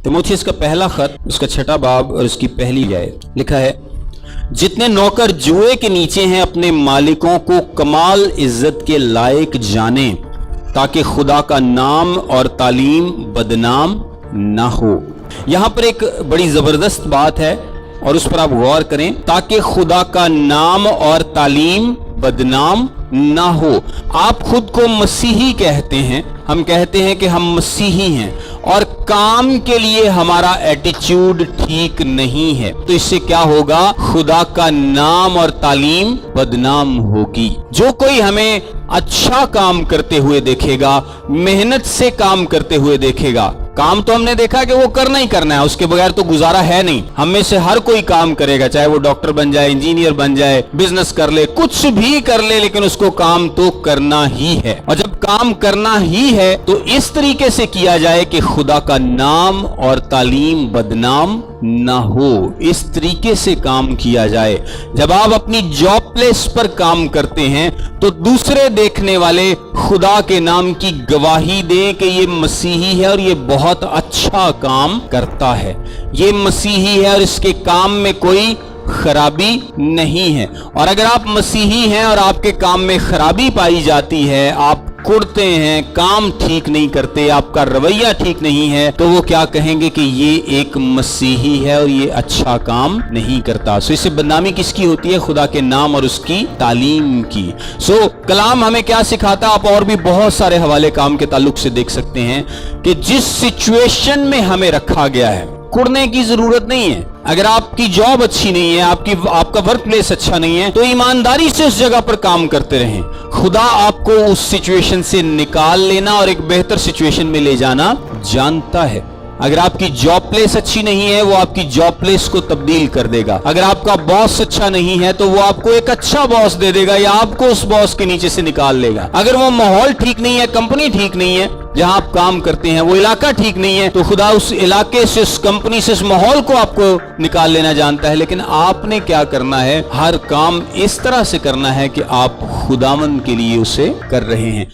तीमुथियुस का पहला खत, उसका 6वां बाब और उसकी पहली आयत लिखा है, जितने नौकर जुए के नीचे हैं अपने मालिकों को कमाल इज्जत के लायक जाने, ताकि खुदा का नाम और तालीम बदनाम ना हो। यहां पर एक बड़ी जबरदस्त बात है और उस पर आप गौर करें, ताकि खुदा का नाम और तालीम बदनाम ना हो। आप खुद को मसीही कहते हैं, हम कहते हैं कि हम मसीही हैं और काम के लिए हमारा एटीट्यूड ठीक नहीं है, तो इससे क्या होगा? खुदा का नाम और तालीम बदनाम होगी। जो कोई हमें अच्छा काम करते हुए देखेगा, मेहनत से काम करते हुए देखेगा, काम तो हमने देखा कि वो करना ही करना है, उसके बगैर तो गुजारा है नहीं। हम में से हर कोई काम करेगा, चाहे वो डॉक्टर बन जाए, इंजीनियर बन जाए, बिजनेस कर ले, कुछ भी कर ले, लेकिन उसको काम तो करना ही है। और जब काम करना ही है तो इस तरीके से किया जाए कि खुदा का नाम और तालीम बदनाम ना हो, इस तरीके से काम किया जाए। जब आप अपनी जॉब प्लेस पर काम करते हैं तो दूसरे देखने वाले खुदा के नाम की गवाही दें कि ये मसीही है और ये बहुत अच्छा काम करता है, ये मसीही है और इसके काम में कोई खराबी नहीं है। और अगर आप मसीही हैं और आपके काम में खराबी पाई जाती है, आप कुड़ते हैं, काम ठीक नहीं करते, आपका रवैया ठीक नहीं है, तो वो क्या कहेंगे कि ये एक मसीही है और ये अच्छा काम नहीं करता। सो इससे बदनामी किसकी होती है? खुदा के नाम और उसकी तालीम की। सो कलाम हमें क्या सिखाता है? आप और भी बहुत सारे हवाले काम के ताल्लुक से देख सकते हैं कि जिस सिचुएशन में हमें रखा गया है, कुड़ने की जरूरत नहीं है। अगर आपकी जॉब अच्छी नहीं है, आपका वर्क प्लेस अच्छा नहीं है, तो ईमानदारी से उस जगह पर काम करते रहें। खुदा आपको उस सिचुएशन से निकाल लेना और एक बेहतर सिचुएशन में ले जाना जानता है। अगर आपकी जॉब प्लेस अच्छी नहीं है, वो आपकी जॉब प्लेस को तब्दील कर देगा। अगर आपका बॉस अच्छा नहीं है तो वो आपको एक अच्छा बॉस दे देगा या आपको उस बॉस के नीचे से निकाल लेगा। अगर वो माहौल ठीक नहीं है, कंपनी ठीक नहीं है जहां आप काम करते हैं, वो इलाका ठीक नहीं है, तो खुदा उस इलाके से, उस कंपनी से, उस माहौल को आपको निकाल लेना जानता है। लेकिन आपने क्या करना है? हर काम इस तरह से करना है कि आप खुदावंद के लिए उसे कर रहे हैं।